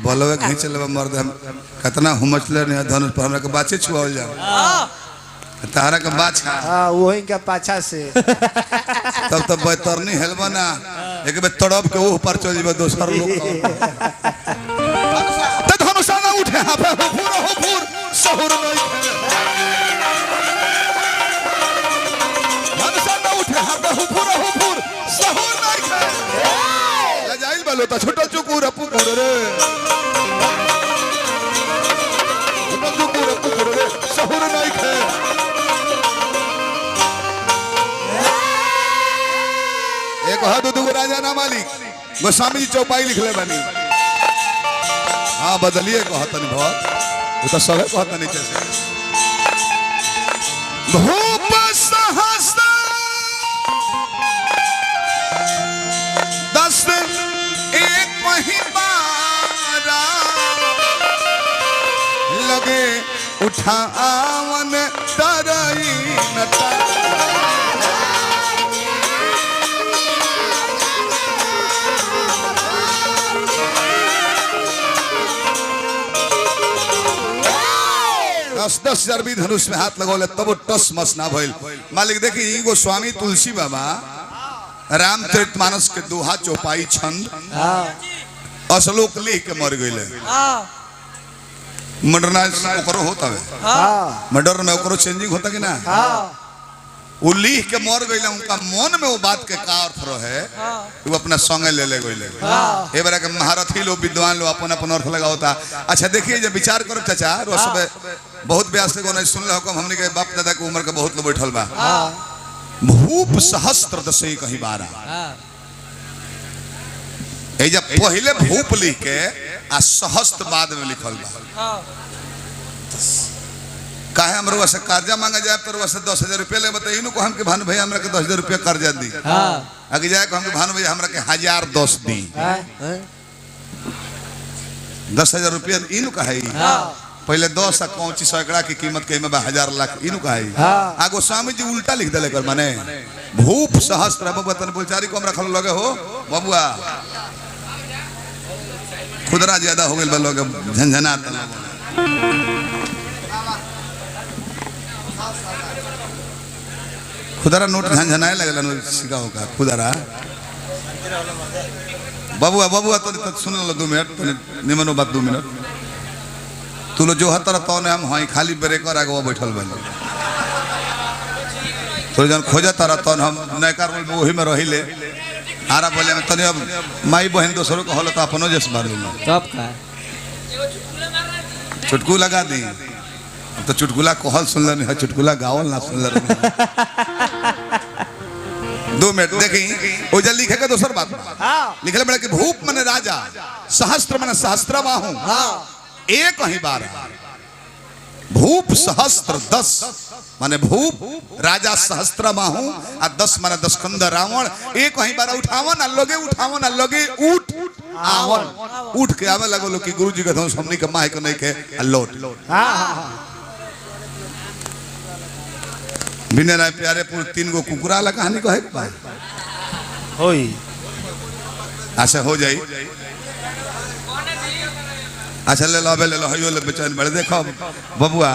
बलवे खींच ले मर्द हम कितना हुमचले नहीं धनुष पर हमरा के बाचे छुआल जा तारा के बाछा हां वही का पाछा से तब तब बैतरनी हेलबा ना एक बे तड़प के ऊपर चल जेबे दोसर लोग त धनुष ना उठे हां पे हो फूर सहूर नहीं धनुष ना उठे हां पे हो फूर सहूर नहीं ले जाइल बालो त छोटा चुकुर पुकुर रे छोटा चुकुर पुकुर रे सहूर नहीं खे एक हाथ दो राजा ना मालिक गोस्वामी जी चौपाई लिख ले बनी हाँ बदलिए कहतन बहुत वो तो सब कहतन नीचे से भूप सहस्र 10 एक महिमारा लगे उठावन तरई न दस हजार भी धनुष में हाथ लगौले तब वो टस मस ना भइल मालिक देखी गोस्वामी तुलसी बाबा रामचरितमानस के दोहा चौपाई छंद अश्लोक लिख के मर गइले मॉडर्नाइज ओकरो होता है मॉडर्न में ओकरो चेंजिंग होता कि ना वो लिख के मर गइले उनका मन में वो बात के का अर्थ रहे वो अपना संगे ले ले गइले ए बार के महारथी लोग विद्वान लोग अपन अपन अर्थ लगावता अच्छा देखिए जब विचार करो चाचा रोज सब बहुत व्यास को नहीं सुन लो हमने के बाप दादा के उम्र के बहुत लोग बैठल बा भूप सहस्त्र 10 कहीं 12 ए जब पहले भूप लिख के आ सहस्त्र बाद में लिखल बा काहे हमरो से कर्जा मांगे जाए तो वैसे 10,000 रुपया ले बताइए नु को हम के भानु भैया हमरा के 10,000 रुपया कर्जा दी आगे जाए को हम के भानु भैया हमरा के 1010 दी 10,000 रुपया इनु कहे पहले 10 आ कौची सैकड़ा की कीमत के में 1000 लाख इनु कहे आगो स्वामी जी उल्टा लिख देले कर माने भूप सहस्त्र बतन बोलचारी को हमरा खल लगे हो बबुआ खुदरा ज्यादा हो गेल बा लोग झंझनात खुदरा नोट झंझनाए लगल सिकाओ का खुदरा बबुआ बबुआ तो सुन लो 2 मिनट निमनो बात 2 मिनट तू लो जो हतर तौने हम हई खाली ब्रेकर आगे बैठल बनी तो जन खोजा तारा तौन हम नयकार में वही में रहिले आरा बोले में तने अब माई बहन दोसरों को हल तो अपनो जस मार लो तब का चुटकू लगा दी तो चुटकुला कहल सुन लेनी है चुटकुला गावल ना सुन लेनी 2 मिनट देखी ओ जल्दी लिखे के दोसर बात लिखले बड़ा कि भूप माने राजा सहस्त्र माने सहस्त्रबाहु एक ही 12 भूप सहस्त्र 10 माने भूप राजा सहस्त्रबाहु आ 10 माने 10 खंड रावण एक ही 12 उठावन आ लगे उठ आवन उठ के आवे लगो कि गुरुजी के धनुष हमनी के माय के नहीं के लौट बिना राय प्यारे पुर 3 गो कुकुरा ला कहानी कहे होई अच्छा हो जाई अच्छा ले लो हयो ले बेचैन बड़े देखो बबुआ